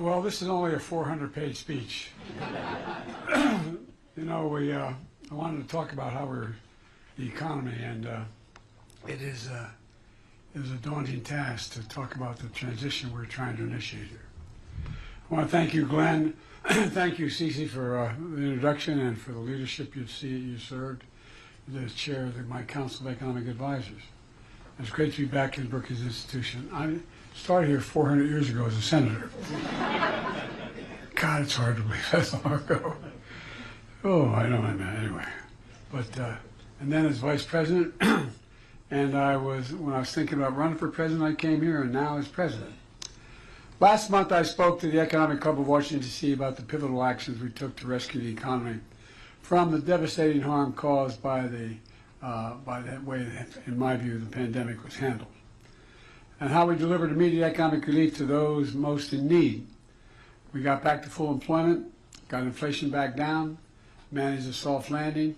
Well, this is only a 400-page speech. You know, I wanted to talk about how the economy, and it is a daunting task to talk about the transition we're trying to initiate here. I want to thank you, Glenn. Thank you, Cece, for the introduction and for the leadership you served as chair of my Council of Economic Advisors. It's great to be back in Brookings Institution. I started here 400 years ago as a senator. God, it's hard to believe that's long ago. Oh, I know, anyway. But, and then as vice president, and when I was thinking about running for president, I came here, and now as president. Last month, I spoke to the Economic Club of Washington, D.C. about the pivotal actions we took to rescue the economy from the devastating harm caused by that way, in my view, the pandemic was handled, and how we delivered immediate economic relief to those most in need. We got back to full employment, got inflation back down, managed a soft landing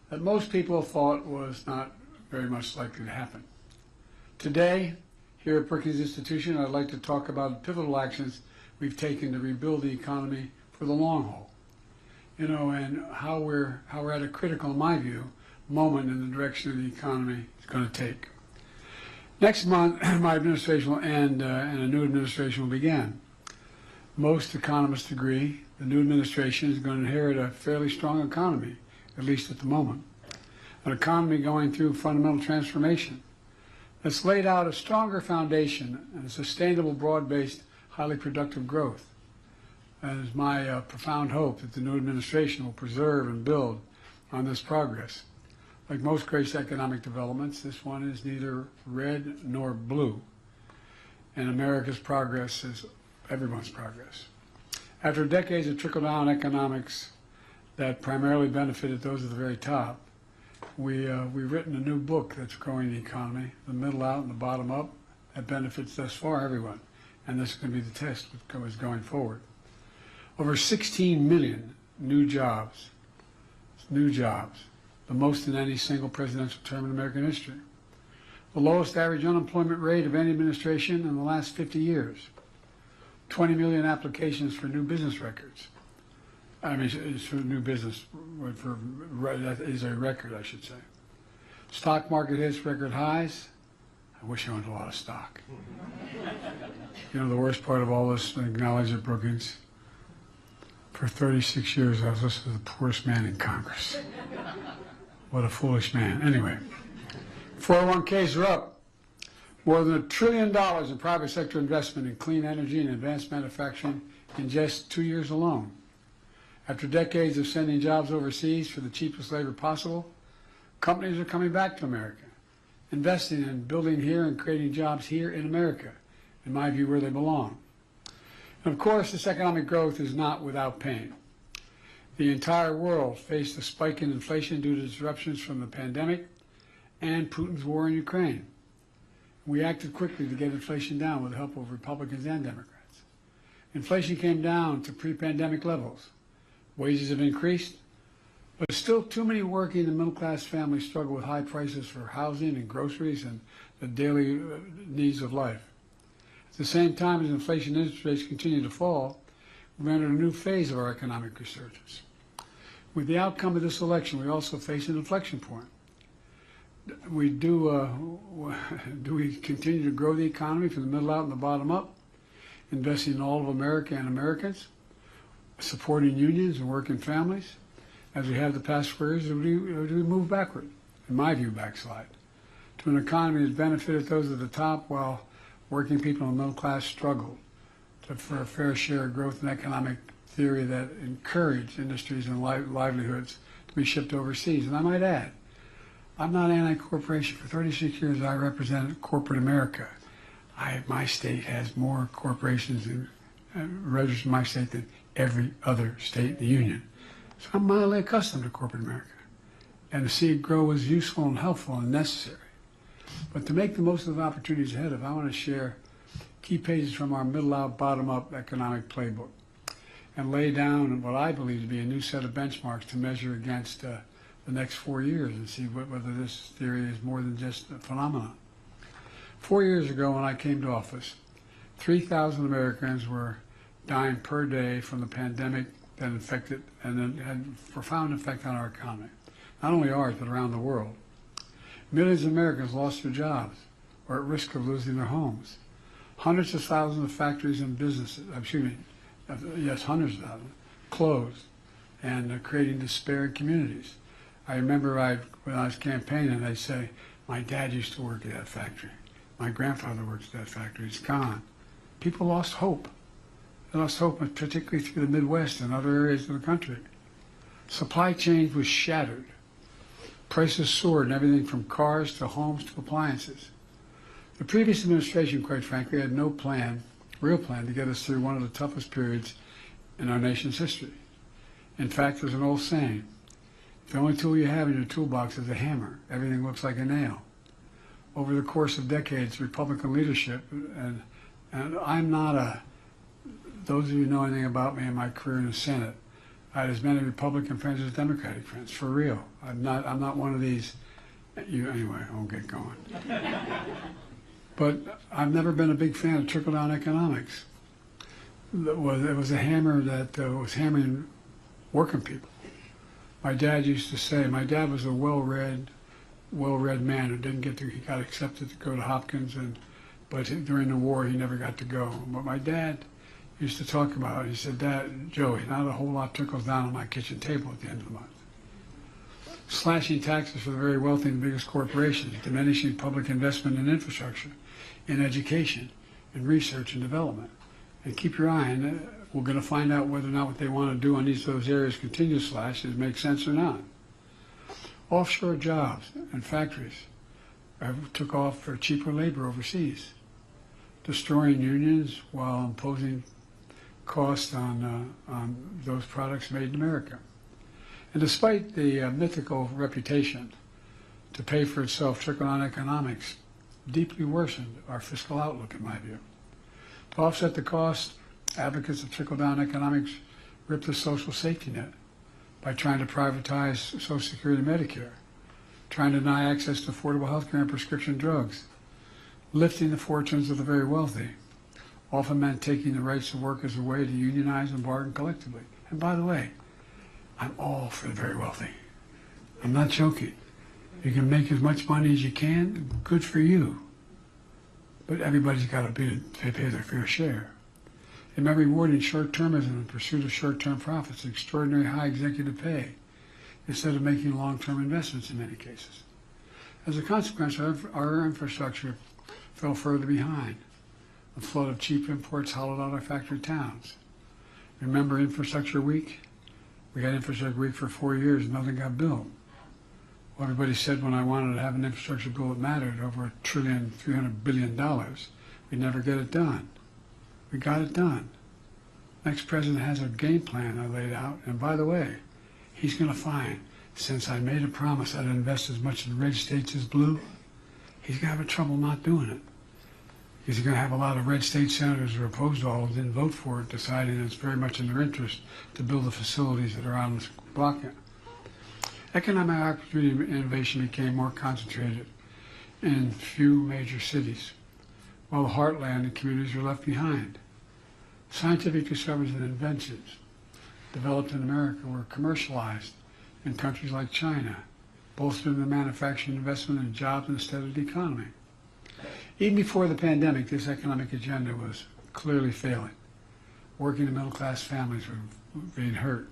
that most people thought was not very much likely to happen. Today, here at Brookings Institution, I'd like to talk about the pivotal actions we've taken to rebuild the economy for the long haul. You know, and how we're at a critical, in my view, moment in the direction of the economy is going to take. Next month, my administration will end and a new administration will begin. Most economists agree the new administration is going to inherit a fairly strong economy, at least at the moment. An economy going through fundamental transformation that's laid out a stronger foundation and a sustainable, broad-based, highly productive growth. And it's my profound hope that the new administration will preserve and build on this progress. Like most great economic developments, this one is neither red nor blue. And America's progress is everyone's progress. After decades of trickle-down economics that primarily benefited those at the very top, we've written a new book that's growing the economy, the middle out and the bottom up, that benefits thus far everyone. And this is going to be the test going forward. Over 16 million new jobs, the most in any single presidential term in American history. The lowest average unemployment rate of any administration in the last 50 years. 20 million applications for new business records. I mean, it's for new business, that is a record, I should say. Stock market hits record highs. I wish I owned a lot of stock. You know, the worst part of all this, I acknowledge at Brookings, for 36 years I was listed as the poorest man in Congress. What a foolish man. Anyway, 401ks are up. More than $1 trillion in private sector investment in clean energy and advanced manufacturing in just 2 years alone. After decades of sending jobs overseas for the cheapest labor possible, companies are coming back to America, investing in building here and creating jobs here in America, in my view, where they belong. And of course, this economic growth is not without pain. The entire world faced a spike in inflation due to disruptions from the pandemic and Putin's war in Ukraine. We acted quickly to get inflation down with the help of Republicans and Democrats. Inflation came down to pre-pandemic levels. Wages have increased, but still too many working and middle-class families struggle with high prices for housing and groceries and the daily needs of life. At the same time as inflation and interest rates continue to fall, we've entered a new phase of our economic resurgence. With the outcome of this election, we also face an inflection point. Do we continue to grow the economy from the middle out and the bottom up, investing in all of America and Americans, supporting unions and working families, as we have the past 4 years, or do we move backward, in my view, backslide, to an economy that's benefited those at the top while working people in the middle class struggle for a fair share of growth and economic theory that encourage industries and livelihoods to be shipped overseas. And I might add, I'm not anti-corporation. For 36 years, I represented corporate America. My state has more corporations registered in my state than every other state in the union. So I'm mildly accustomed to corporate America. And to see it grow is useful and helpful and necessary. But to make the most of the opportunities ahead of, I want to share key pages from our middle-out, bottom-up economic playbook and lay down what I believe to be a new set of benchmarks to measure against the next 4 years and see whether this theory is more than just a phenomenon. 4 years ago when I came to office, 3,000 Americans were dying per day from the pandemic that infected and then had a profound effect on our economy. Not only ours, but around the world. Millions of Americans lost their jobs or at risk of losing their homes. Hundreds of thousands of factories and businesses, hundreds of thousands, closed and creating despair in communities. I remember when I was campaigning, they'd say, my dad used to work at that factory. My grandfather works at that factory. It's gone. People lost hope. They lost hope, particularly through the Midwest and other areas of the country. Supply chains was shattered. Prices soared in everything from cars to homes to appliances. The previous administration, quite frankly, had no real plan to get us through one of the toughest periods in our nation's history. In fact, there's an old saying, if the only tool you have in your toolbox is a hammer, everything looks like a nail. Over the course of decades, Republican leadership, and I'm not those of you who know anything about me and my career in the Senate, I had as many Republican friends as Democratic friends, for real. I'm not one of these, anyway, I won't get going. But I've never been a big fan of trickle-down economics. It was a hammer that was hammering working people. My dad used to say, my dad was a well-read man who he got accepted to go to Hopkins, but during the war he never got to go. But my dad used to talk about it. He said, Dad, Joey, not a whole lot trickles down on my kitchen table at the end of the month. Slashing taxes for the very wealthy and biggest corporations, diminishing public investment in infrastructure, in education, in research and development. And keep your eye on it. We're going to find out whether or not what they want to do on each of those areas continue to slash, does it make sense or not. Offshore jobs and factories took off for cheaper labor overseas, destroying unions while imposing costs on those products made in America. And despite the mythical reputation to pay for itself, trickle-down economics deeply worsened our fiscal outlook, in my view. To offset the cost, advocates of trickle-down economics ripped the social safety net by trying to privatize Social Security and Medicare, trying to deny access to affordable health care and prescription drugs, lifting the fortunes of the very wealthy, often meant taking the rights of workers away to unionize and bargain collectively. And by the way, I'm all for the very wealthy. I'm not joking. You can make as much money as you can, good for you. But everybody's got to pay their fair share. And by rewarding short-termism in pursuit of short-term profits, extraordinary high executive pay, instead of making long-term investments in many cases. As a consequence, our infrastructure fell further behind. A flood of cheap imports hollowed out our factory towns. Remember Infrastructure Week? We had Infrastructure Week for 4 years and nothing got built. Well, everybody said when I wanted to have an infrastructure bill that mattered, over $1.3 billion, we'd never get it done. We got it done. Next president has a game plan I laid out, and by the way, he's going to find, since I made a promise I'd invest as much in red states as blue, he's going to have trouble not doing it. He's going to have a lot of red state senators who are opposed to all of it, didn't vote for it, deciding it's very much in their interest to build the facilities that are on this block. Economic opportunity and innovation became more concentrated in few major cities, while the heartland and communities were left behind. Scientific discoveries and inventions developed in America were commercialized in countries like China, bolstering the manufacturing investment and jobs instead of the economy. Even before the pandemic, this economic agenda was clearly failing. Working and middle-class families were being hurt.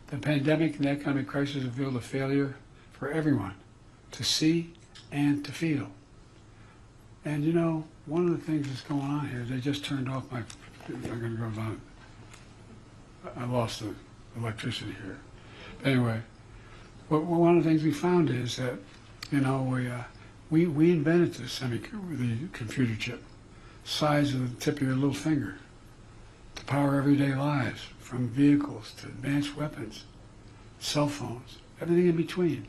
The pandemic and the economic crisis revealed a failure for everyone to see and to feel. And you know, one of the things that's going on here, they just turned off my, I'm going to go on. I lost the electricity here. Anyway, one of the things we found is that, you know, we invented the computer chip, size of the tip of your little finger, to power everyday lives, from vehicles to advanced weapons, cell phones, everything in between.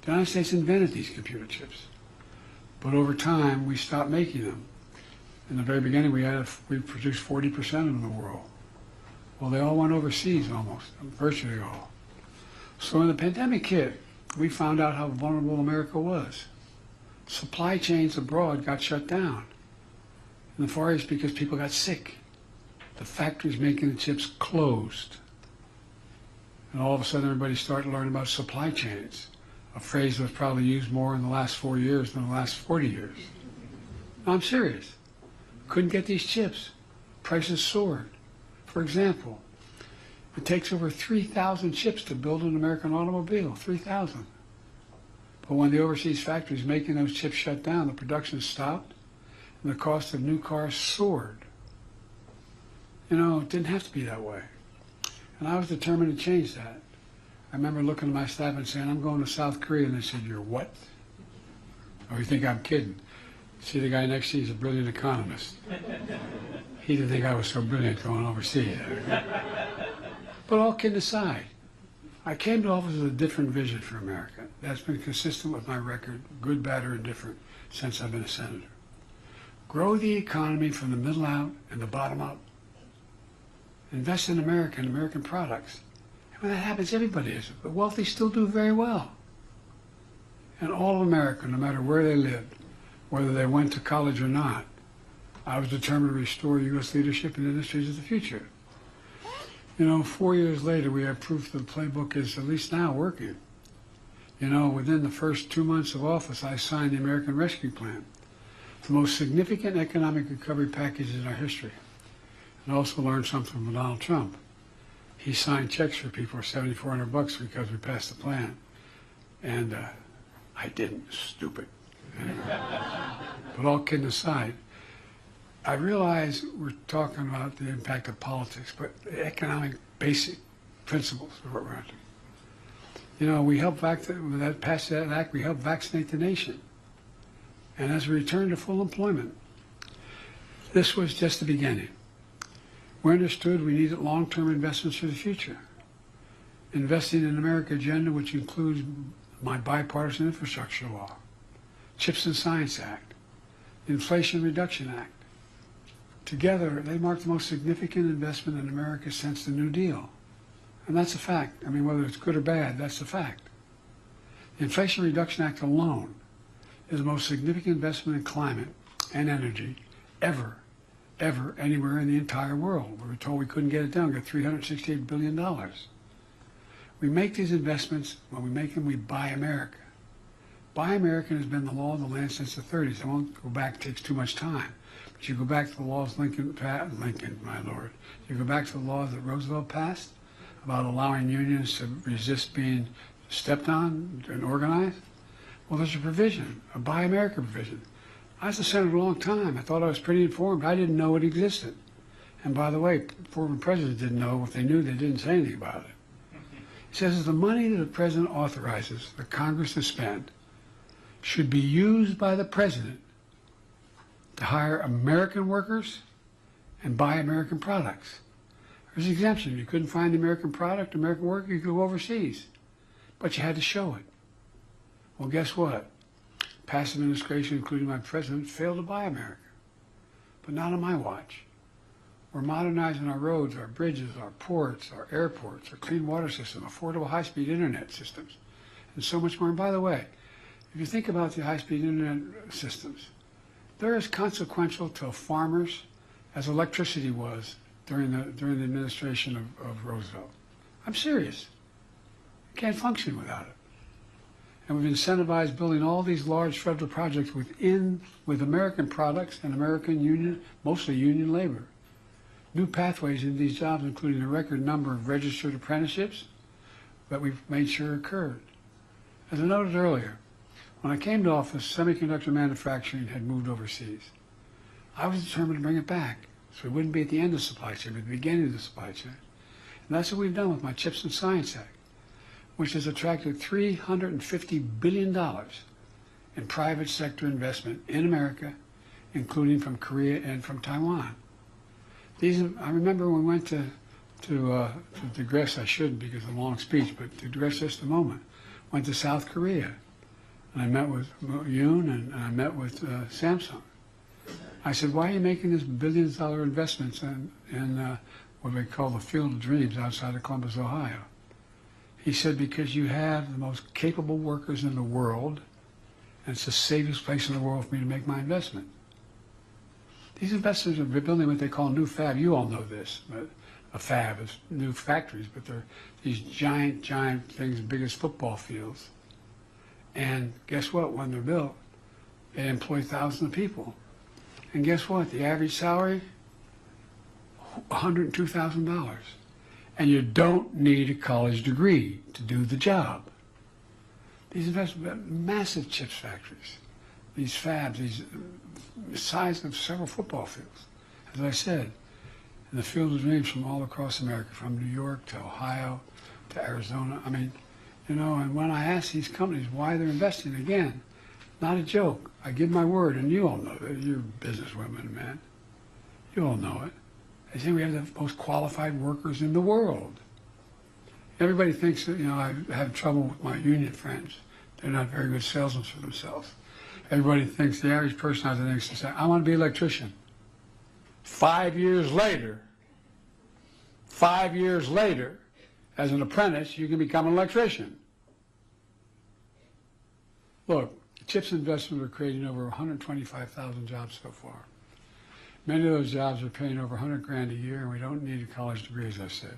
The United States invented these computer chips, but over time we stopped making them. In the very beginning we produced 40% of them in the world. Well, they all went overseas almost, virtually all. So when the pandemic hit, we found out how vulnerable America was. Supply chains abroad got shut down in the Far East because people got sick. the factories making the chips closed. And all of a sudden everybody started to learn about supply chains, a phrase that was probably used more in the last 4 years than the last 40 years. No, I'm serious. Couldn't get these chips. Prices soared. For example, it takes over 3,000 chips to build an American automobile, 3,000. But when the overseas factories making those chips shut down, the production stopped, and the cost of new cars soared. You know, it didn't have to be that way. And I was determined to change that. I remember looking at my staff and saying, I'm going to South Korea. And they said, you're what? Oh, you think I'm kidding? See, the guy next to you is a brilliant economist. He didn't think I was so brilliant going overseas. But all kidding aside, I came to office with a different vision for America. That's been consistent with my record, good, bad, or indifferent, since I've been a senator. Grow the economy from the middle out and the bottom up. Invest in America and American products. And when that happens, everybody is. The wealthy still do very well. And all of America, no matter where they lived, whether they went to college or not, I was determined to restore U.S. leadership in industries of the future. You know, 4 years later, we have proof that the playbook is at least now working. You know, within the first 2 months of office, I signed the American Rescue Plan, the most significant economic recovery package in our history. And also learned something from Donald Trump. He signed checks for people for $7,400 because we passed the plan. And I didn't, stupid. But all kidding aside, I realize we're talking about the impact of politics, but the economic basic principles are what we're after. You know, we helped pass that act, we helped vaccinate the nation. And as we return to full employment, this was just the beginning. We understood we needed long-term investments for the future. Investing in America agenda, which includes my bipartisan infrastructure law, CHIPS and Science Act, the Inflation Reduction Act. Together, they mark the most significant investment in America since the New Deal. And that's a fact. I mean, whether it's good or bad, that's a fact. The Inflation Reduction Act alone is the most significant investment in climate and energy ever anywhere in the entire world. We were told we couldn't get it done. We got $368 billion. We make these investments. When we make them, we buy America. Buy American has been the law of the land since the 30s. I won't go back, it takes too much time. But you go back to the laws Lincoln, my lord. You go back to the laws that Roosevelt passed about allowing unions to resist being stepped on and organized. Well, there's a provision, a Buy America provision. I was a senator a long time. I thought I was pretty informed. I didn't know it existed. And by the way, former presidents didn't know. If they knew, they didn't say anything about it. It says the money that the president authorizes the Congress to spend should be used by the president to hire American workers and buy American products. There's an exemption. You couldn't find the American product, American worker, you could go overseas. But you had to show it. Well, guess what? Past administration, including my president, failed to buy America. But not on my watch. We're modernizing our roads, our bridges, our ports, our airports, our clean water system, affordable high-speed internet systems, and so much more. And by the way, if you think about the high-speed internet systems, they're as consequential to farmers as electricity was during the administration of Roosevelt. I'm serious. You can't function without it. And we've incentivized building all these large federal projects with American products and American union, mostly union labor. New pathways into these jobs, including a record number of registered apprenticeships that we've made sure occurred. As I noted earlier, when I came to office, semiconductor manufacturing had moved overseas. I was determined to bring it back, so it wouldn't be at the end of the supply chain, but at the beginning of the supply chain. And that's what we've done with my CHIPS and Science Act, which has attracted $350 billion in private sector investment in America, including from Korea and from Taiwan. I remember when we went to digress, I shouldn't because of a long speech, but to digress just a moment, went to South Korea. And I met with Yoon and I met with Samsung. I said, why are you making this billions-dollar investments in what they call the Field of Dreams outside of Columbus, Ohio? He said, because you have the most capable workers in the world, and it's the safest place in the world for me to make my investment. These investors are building what they call new fab. You all know this. But a fab is new factories, but they're these giant, giant things, big as football fields. And guess what? When they're built, they employ thousands of people. And guess what? The average salary, $102,000. And you don't need a college degree to do the job. These investments, massive chips factories, these fabs, these the size of several football fields. As I said, and the field is named from all across America, from New York to Ohio to Arizona. I mean, you know, and when I ask these companies why they're investing, again, not a joke. I give my word, and you all know that. You're businesswomen, man. You all know it. They say we have the most qualified workers in the world. Everybody thinks that, you know, I have trouble with my union friends. They're not very good salesmen for themselves. Everybody thinks, the average person out there thinks, I want to be an electrician. 5 years later, as an apprentice, you can become an electrician. Look, the CHIPS investments are creating over 125,000 jobs so far. Many of those jobs are paying over 100 grand a year, and we don't need a college degree, as I said.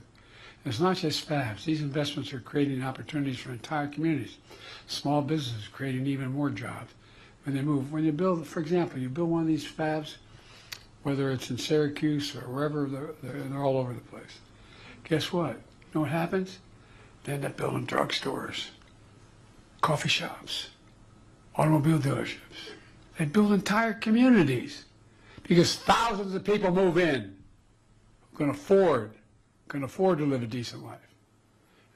And it's not just fabs. These investments are creating opportunities for entire communities. Small businesses creating even more jobs when they move. When you build, for example, you build one of these fabs, whether it's in Syracuse or wherever, they're all over the place. Guess what? You know what happens? They end up building drugstores, coffee shops, automobile dealerships. They build entire communities because thousands of people move in who can afford to live a decent life.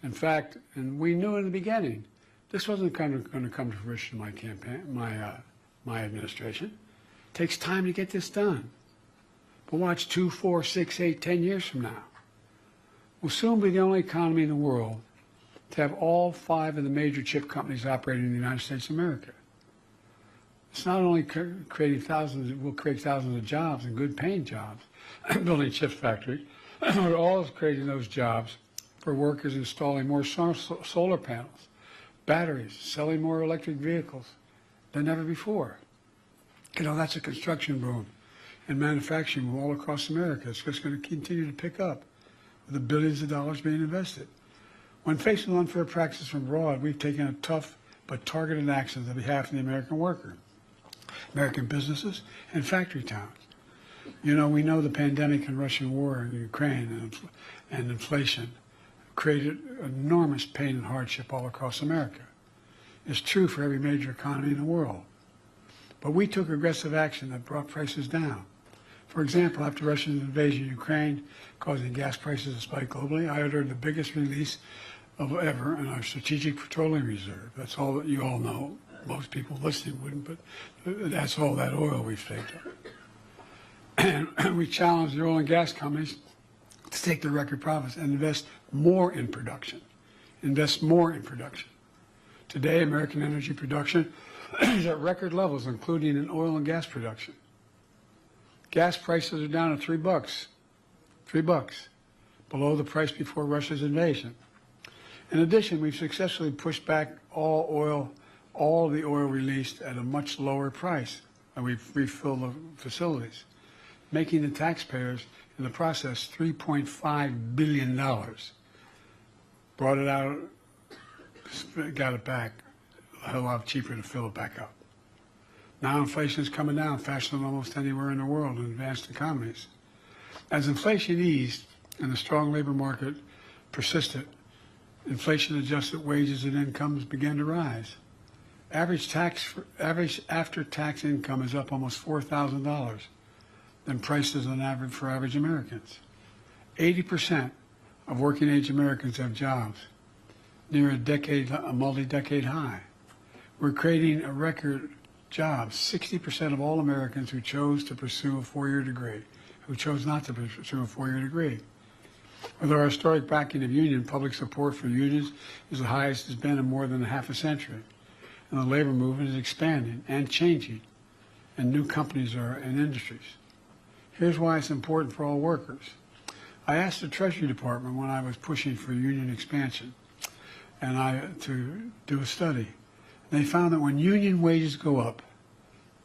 In fact, and we knew in the beginning, this wasn't going to come to fruition in my campaign, my administration. It takes time to get this done. But watch 2, 4, 6, 8, 10 years from now. We'll soon be the only economy in the world to have all 5 of the major chip companies operating in the United States of America. It's not only creating thousands, it will create thousands of jobs and good paying jobs, building chip factories, but also creating those jobs for workers installing more solar panels, batteries, selling more electric vehicles than ever before. You know, that's a construction boom and manufacturing boom all across America. It's just going to continue to pick up with the billions of dollars being invested. When faced with unfair practices from abroad, we've taken a tough but targeted action on behalf of the American worker, American businesses, and factory towns. You know, we know the pandemic and Russian war in Ukraine and inflation created enormous pain and hardship all across America. It's true for every major economy in the world. But we took aggressive action that brought prices down. For example, after Russia's invasion of Ukraine, causing gas prices to spike globally, I ordered the biggest release of ever in our Strategic Petroleum Reserve. That's all that you all know. Most people listening wouldn't, but that's all that oil we've taken. And we challenged the oil and gas companies to take their record profits and invest more in production. Invest more in production. Today, American energy production is at record levels, including in oil and gas production. Gas prices are down to $3. $3, below the price before Russia's invasion. In addition, we've successfully pushed back all the oil released at a much lower price, and we've refilled the facilities, making the taxpayers in the process $3.5 billion. Brought it out, got it back, a hell lot cheaper to fill it back up. Now inflation is coming down faster than almost anywhere in the world in advanced economies. As inflation eased and the strong labor market persisted, inflation-adjusted wages and incomes began to rise. Average after-tax income is up almost $4,000 than prices on average for average Americans. 80% of working-age Americans have jobs, near a multi-decade high. We're creating a record jobs. 60% of all Americans who chose to pursue a 4-year degree, who chose not to pursue a 4-year degree. With our historic backing of union, public support for unions is the highest it's been in more than half a century. And the labor movement is expanding and changing, and new companies are in industries. Here's why it's important for all workers. I asked the Treasury Department when I was pushing for union expansion to do a study. They found that when union wages go up,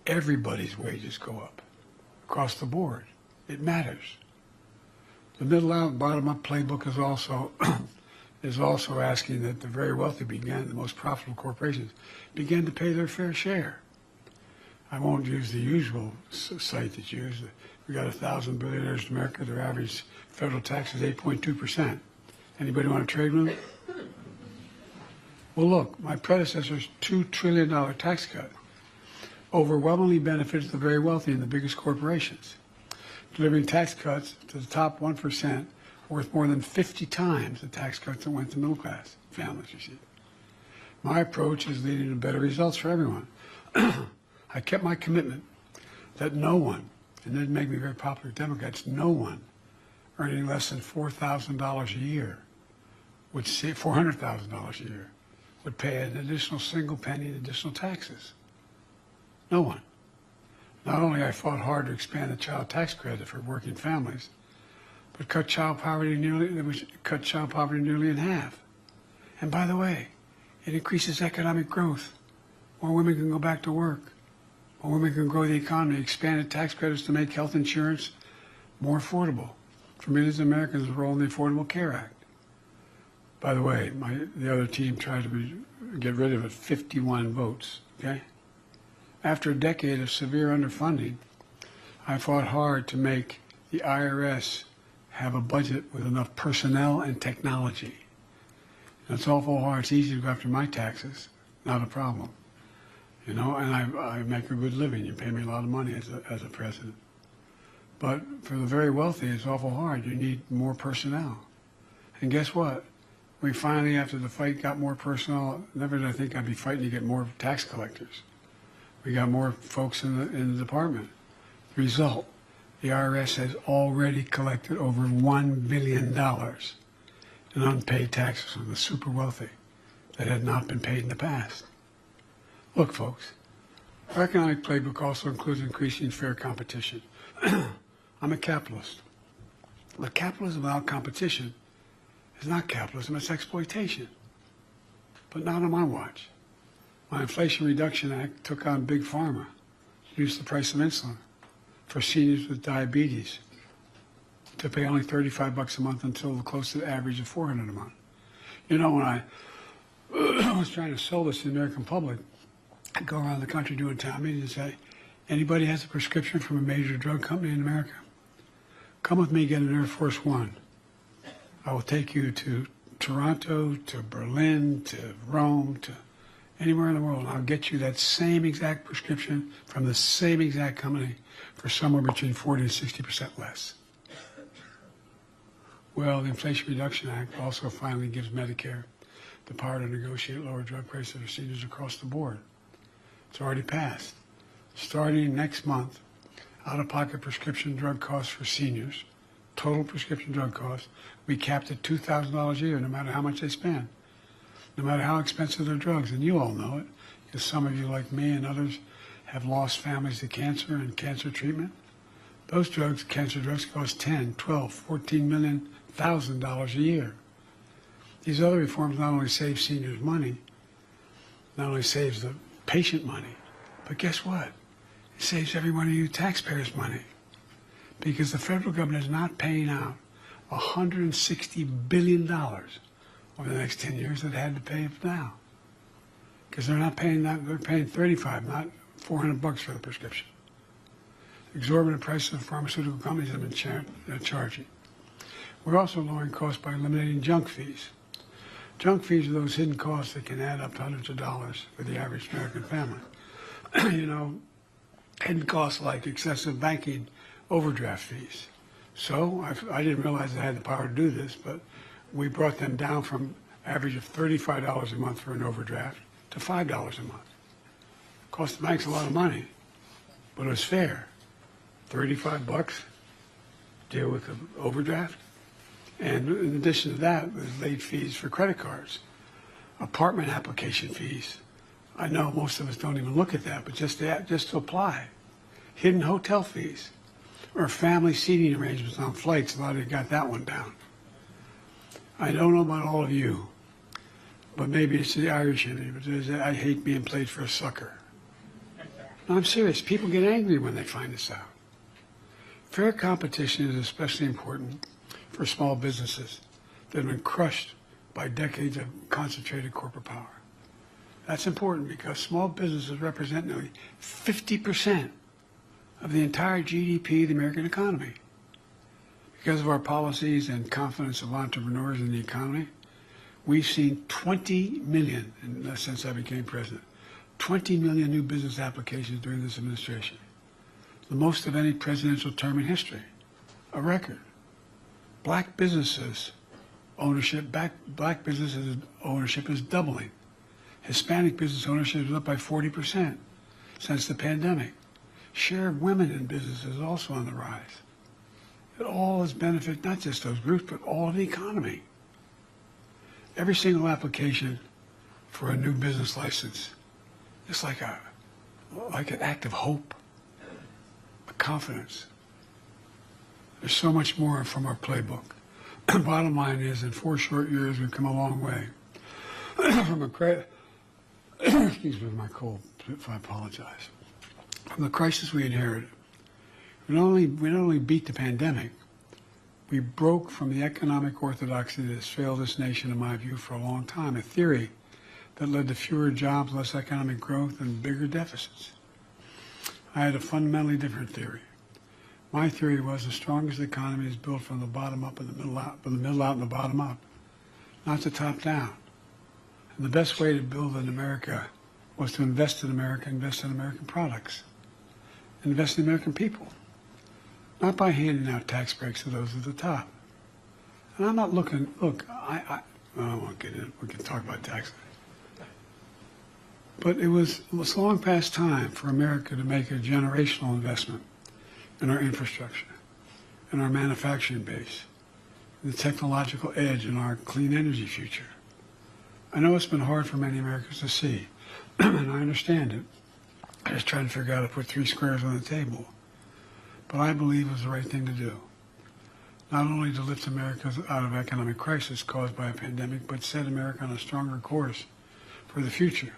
everybody's wages go up across the board. It matters. The middle out, bottom up playbook is also asking that the very wealthy the most profitable corporations, begin to pay their fair share. I won't use the usual site that's used. We got 1,000 billionaires in America. Their average federal tax is 8.2%. Anybody want to trade with them? Well, look, my predecessor's $2 trillion tax cut overwhelmingly benefits the very wealthy and the biggest corporations, delivering tax cuts to the top 1% worth more than 50 times the tax cuts that went to middle class families, you see. My approach is leading to better results for everyone. I kept my commitment that no one, and it didn't make me very popular with Democrats, no one earning less than $4,000 a year would see $400,000 a year would pay an additional single penny in additional taxes. No one. Not only I fought hard to expand the child tax credit for working families, but cut child poverty nearly in half. And by the way, it increases economic growth. More women can go back to work. More women can grow the economy. Expanded tax credits to make health insurance more affordable for millions of Americans enrolled in the Affordable Care Act. By the way, the other team tried to get rid of it, 51 votes, okay? After a decade of severe underfunding, I fought hard to make the IRS have a budget with enough personnel and technology. And it's awful hard. It's easy to go after my taxes, not a problem. You know, and I make a good living. You pay me a lot of money as a president. But for the very wealthy, it's awful hard. You need more personnel. And guess what? We finally, after the fight, got more personnel. Never did I think I'd be fighting to get more tax collectors. We got more folks in the department. Result, the IRS has already collected over $1 billion in unpaid taxes from the super wealthy that had not been paid in the past. Look, folks, our economic playbook also includes increasing fair competition. I'm a capitalist. But capitalism without competition is not capitalism, it's exploitation. But not on my watch. My Inflation Reduction Act took on Big Pharma, reduced the price of insulin for seniors with diabetes to pay only $35 a month until close to the average of $400 a month. You know, when I was trying to sell this to the American public, I'd go around the country doing town meetings and say, anybody has a prescription from a major drug company in America? Come with me, get an Air Force One. I will take you to Toronto, to Berlin, to Rome, to anywhere in the world. I'll get you that same exact prescription from the same exact company for somewhere between 40 and 60% less. Well, the Inflation Reduction Act also finally gives Medicare the power to negotiate lower drug prices for seniors across the board. It's already passed. Starting next month, out-of-pocket prescription drug costs for seniors, total prescription drug costs, we capped at $2,000 a year, no matter how much they spend, no matter how expensive their drugs. And you all know it, because some of you, like me and others, have lost families to cancer and cancer treatment. Those drugs, cancer drugs, cost $10, $12, $14 million, $1,000 a year. These other reforms not only save seniors money, not only saves the patient money, but guess what? It saves every one of you taxpayers money, because the federal government is not paying out $160 billion over the next 10 years that it had to pay up now. Because they're not paying that, they're paying $35, not $400 for the prescription. Exorbitant prices of pharmaceutical companies have been charging. We're also lowering costs by eliminating junk fees. Junk fees are those hidden costs that can add up to hundreds of dollars for the average American family. You know, hidden costs like excessive banking overdraft fees. So I didn't realize I had the power to do this, but we brought them down from average of $35 a month for an overdraft to $5 a month. Cost the banks a lot of money, but it was fair. $35, deal with the overdraft. And in addition to that, there's late fees for credit cards, apartment application fees. I know most of us don't even look at that, but just to apply. Hidden hotel fees, or family seating arrangements on flights. A lot of you got that one down. I don't know about all of you, but maybe it's the Irish in me, but I hate being played for a sucker. No, I'm serious. People get angry when they find this out. Fair competition is especially important for small businesses that have been crushed by decades of concentrated corporate power. That's important because small businesses represent nearly 50% of the entire GDP of the American economy. Because of our policies and confidence of entrepreneurs in the economy, we've seen 20 million, since I became president, 20 million new business applications during this administration. The most of any presidential term in history, a record. Black businesses ownership is doubling. Hispanic business ownership is up by 40% since the pandemic. Share of women in business is also on the rise. It all has benefited not just those groups, but all of the economy. Every single application for a new business license is like an act of hope, a confidence. There's so much more from our playbook. Bottom line is, in 4 short years, we've come a long way. Excuse me, my cold, if I apologize. From the crisis we inherited, we not only beat the pandemic, we broke from the economic orthodoxy that has failed this nation, in my view, for a long time, a theory that led to fewer jobs, less economic growth, and bigger deficits. I had a fundamentally different theory. My theory was the strongest economy is built from the bottom up and the middle out, from the middle out and the bottom up, not the top down. And the best way to build in America was to invest in America, invest in American products, invest in American people, not by handing out tax breaks to those at the top. And I'm not looking, look, I don't want to get in, we can talk about taxes. But it was long past time for America to make a generational investment in our infrastructure, in our manufacturing base, in the technological edge in our clean energy future. I know it's been hard for many Americans to see, and I understand it. I just try to figure out how to put 3 squares on the table. But I believe it was the right thing to do. Not only to lift America out of economic crisis caused by a pandemic, but set America on a stronger course for the future.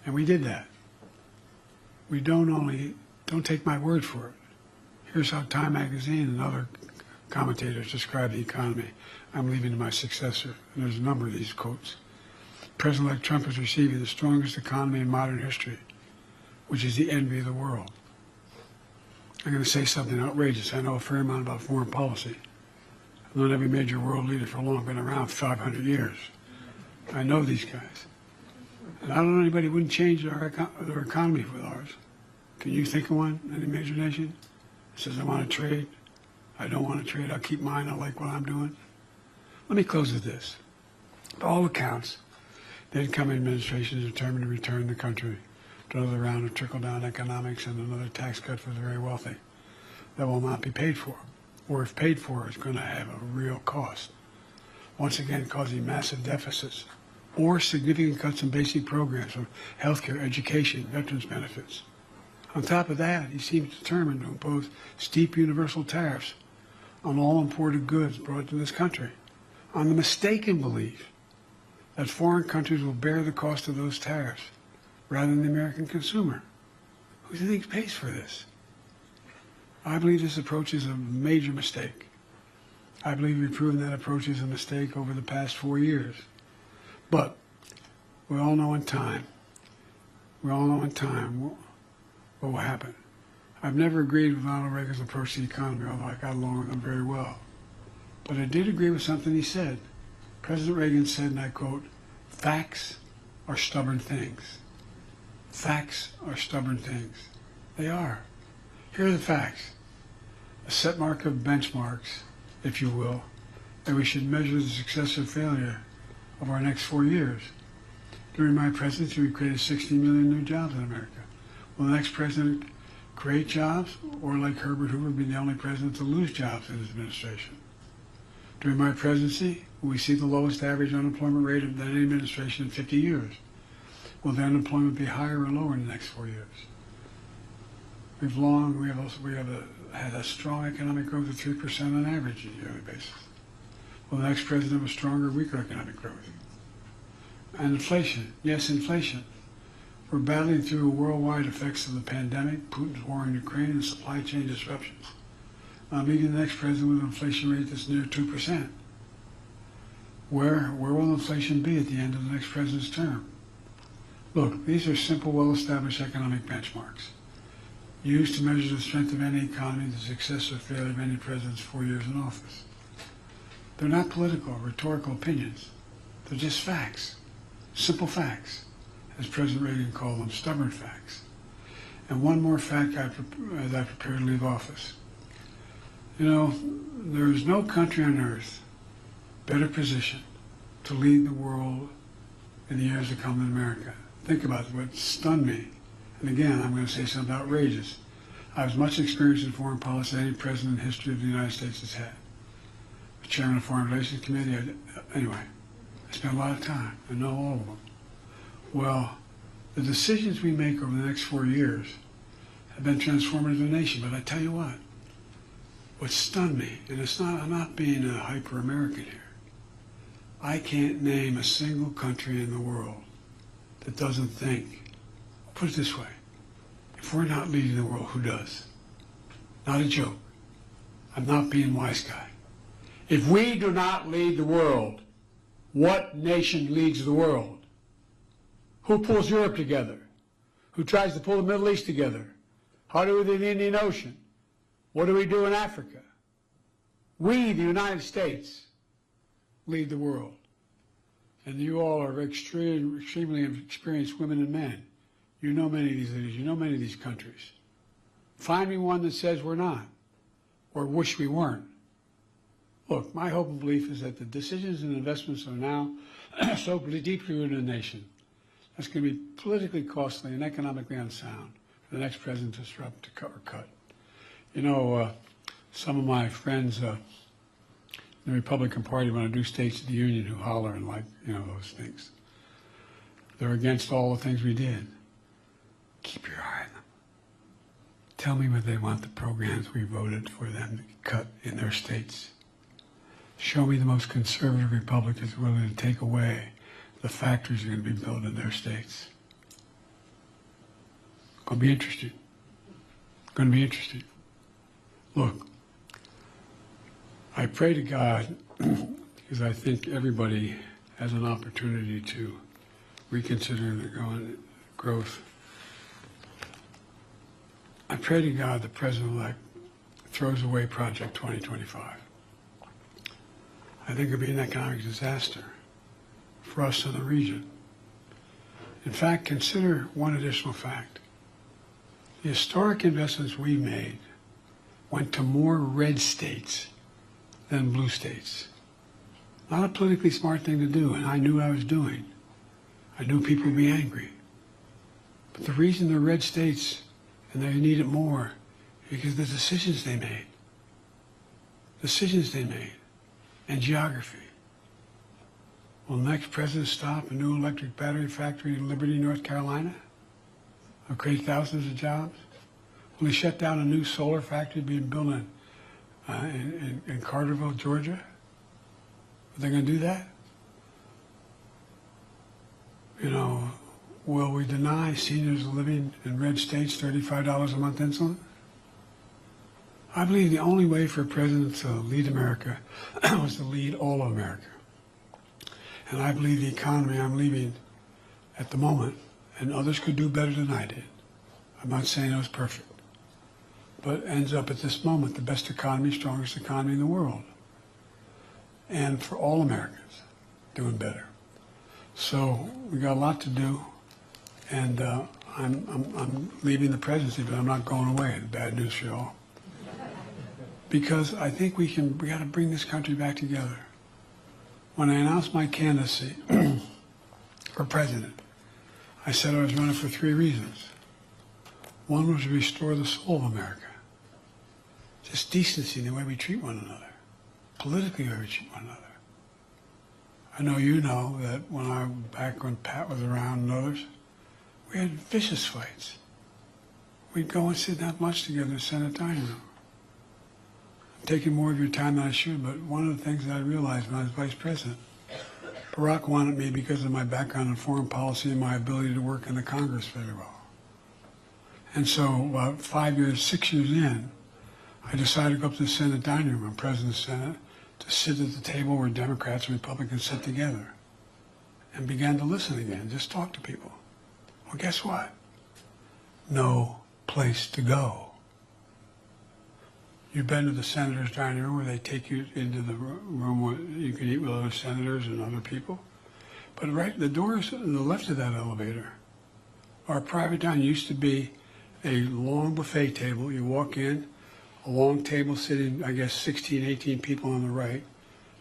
And we did that. We don't take my word for it. Here's how Time magazine and other commentators describe the economy. I'm leaving to my successor, and there's a number of these quotes. President-elect Trump is receiving the strongest economy in modern history, which is the envy of the world. I'm going to say something outrageous. I know a fair amount about foreign policy. I've known every major world leader for long, been around 500 years. I know these guys. And I don't know anybody who wouldn't change their economy with ours. Can you think of one, any major nation? Says, I want to trade. I don't want to trade. I'll keep mine. I like what I'm doing. Let me close with this. By all accounts, the incoming administration is determined to return the country to another round of trickle-down economics and another tax cut for the very wealthy that will not be paid for, or if paid for, is going to have a real cost, once again causing massive deficits, or significant cuts in basic programs from healthcare, education, veterans benefits. On top of that, he seems determined to impose steep universal tariffs on all imported goods brought to this country, on the mistaken belief that foreign countries will bear the cost of those tariffs rather than the American consumer. Who do you think pays for this? I believe this approach is a major mistake. I believe we've proven that approach is a mistake over the past 4 years. But we all know in time what will happen. I've never agreed with Ronald Reagan's approach to the economy, although I got along with him very well. But I did agree with something he said. President Reagan said, and I quote, "Facts are stubborn things." Facts are stubborn things. They are. Here are the facts. A set mark of benchmarks, if you will, that we should measure the success or failure of our next 4 years. During my presidency, we created 60 million new jobs in America. Will the next president create jobs, or like Herbert Hoover, be the only president to lose jobs in his administration? During my presidency, will we see the lowest average unemployment rate of any administration in 50 years? Will the unemployment be higher or lower in the next 4 years? We have had a strong economic growth of 3% on average on a yearly basis. Will the next president have a stronger or weaker economic growth? And inflation. Yes, inflation. We're battling through worldwide effects of the pandemic, Putin's war in Ukraine, and supply chain disruptions. I'm leading the next president with an inflation rate that's near 2%. Where will inflation be at the end of the next president's term? Look, these are simple, well-established economic benchmarks used to measure the strength of any economy, the success or failure of any president's 4 years in office. They're not political or rhetorical opinions. They're just facts, simple facts, as President Reagan called them, stubborn facts. And one more fact as I prepare to leave office. You know, there is no country on earth better positioned to lead the world in the years to come than America. Think about what stunned me. And again, I'm going to say something outrageous. I have as much experience in foreign policy as any president in history of the United States has had. The chairman of the Foreign Relations Committee, anyway, I spent a lot of time. I know all of them. Well, the decisions we make over the next 4 years have been transformative to the nation. But I tell you what stunned me, and I'm not being a hyper-American here. I can't name a single country in the world that doesn't think, put it this way, if we're not leading the world, who does? Not a joke. I'm not being wise guy. If we do not lead the world, what nation leads the world? Who pulls Europe together? Who tries to pull the Middle East together? How do we do the Indian Ocean? What do we do in Africa? We, the United States, lead the world. And you all are extremely experienced women and men. You know many of these leaders. You know many of these countries. Find me one that says we're not, or wish we weren't. Look, my hope and belief is that the decisions and investments are now so deeply rooted in the nation that's going to be politically costly and economically unsound for the next president to disrupt, to cut. You know, some of my friends in the Republican Party, when I do States of the Union, who holler and like, you know, those things. They're against all the things we did. Keep your eye on them. Tell me what they want the programs we voted for them to cut in their states. Show me the most conservative Republicans willing to take away the factories that are going to be built in their states. Going to be interesting. Going to be interesting. Look, I pray to God, because I think everybody has an opportunity to reconsider their growth. I pray to God the President-elect throws away Project 2025. I think it would be an economic disaster for us in the region. In fact, consider one additional fact. The historic investments we made went to more red states than blue states. Not a politically smart thing to do, and I knew what I was doing. I knew people would be angry. But the reason they're red states and they need it more is because of the decisions they made. Decisions they made. And geography. Will the next president stop a new electric battery factory in Liberty, North Carolina? Will create thousands of jobs? Will he shut down a new solar factory being built in Carterville, Georgia? Are they going to do that? You know, will we deny seniors living in red states $35 a month insulin? I believe the only way for a president to lead America was to lead all of America. And I believe the economy I'm leaving at the moment, and others could do better than I did. I'm not saying it was perfect, but ends up at this moment the best economy, strongest economy in the world. And for all Americans, doing better. So we got a lot to do, and I'm leaving the presidency, but I'm not going away. It's bad news for y'all. Because I think we got to bring this country back together. When I announced my candidacy for president, I said I was running for 3 reasons. One was to restore the soul of America. Just decency in the way we treat one another. Politically, the way we treat one another. I know you know that back when Pat was around and others, we had vicious fights. We'd go and sit and have lunch together in the Senate dining room. Taking more of your time than I should, but one of the things that I realized when I was vice president, Barack wanted me because of my background in foreign policy and my ability to work in the Congress very well. And so about 6 years in, I decided to go up to the Senate dining room, I'm president of the Senate, to sit at the table where Democrats and Republicans sit together, and began to listen again, just talk to people. Well, guess what? No place to go. You've been to the senator's dining room where they take you into the room where you can eat with other senators and other people. But right, the doors on the left of that elevator are private dining. Used to be a long buffet table. You walk in, a long table sitting, I guess, 16, 18 people on the right,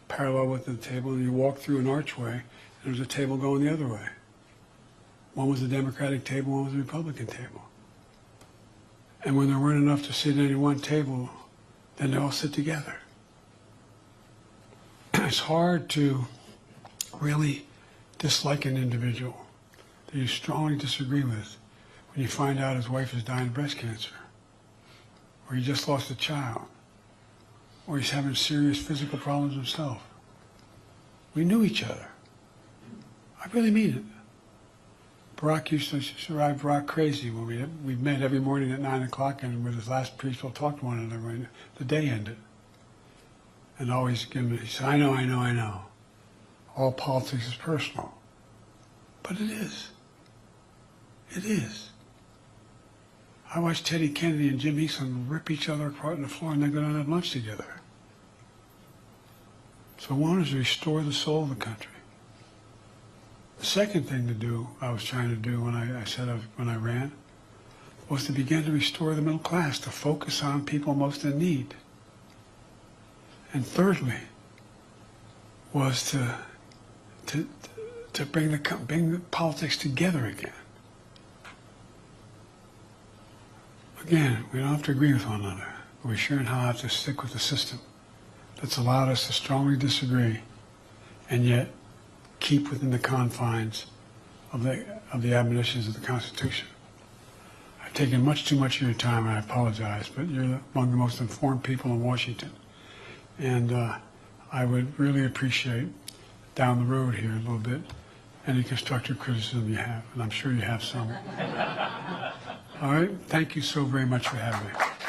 parallel with the table, and you walk through an archway, and there's a table going the other way. One was the Democratic table, one was the Republican table. And when there weren't enough to sit at any one table, then they all sit together. It's hard to really dislike an individual that you strongly disagree with when you find out his wife is dying of breast cancer, or he just lost a child, or he's having serious physical problems himself. We knew each other. I really mean it. Barack used to drive Barack crazy when we met every morning at 9 o'clock, and with his last people talked to one another when the day ended. And always give him, he said, I know. All politics is personal. But it is. It is. I watched Teddy Kennedy and Jim Eastland rip each other apart on the floor and then go down and have lunch together. So one is to restore the soul of the country. The second thing to do, I was trying to do when I ran, was to begin to restore the middle class, to focus on people most in need. And thirdly, was to bring the politics together again. Again, we don't have to agree with one another, but we sure now have to stick with the system that's allowed us to strongly disagree and yet keep within the confines of the admonitions of the Constitution. I've taken much too much of your time, and I apologize, but you're among the most informed people in Washington. And I would really appreciate, down the road here a little bit, any constructive criticism you have, and I'm sure you have some. All right, thank you so very much for having me.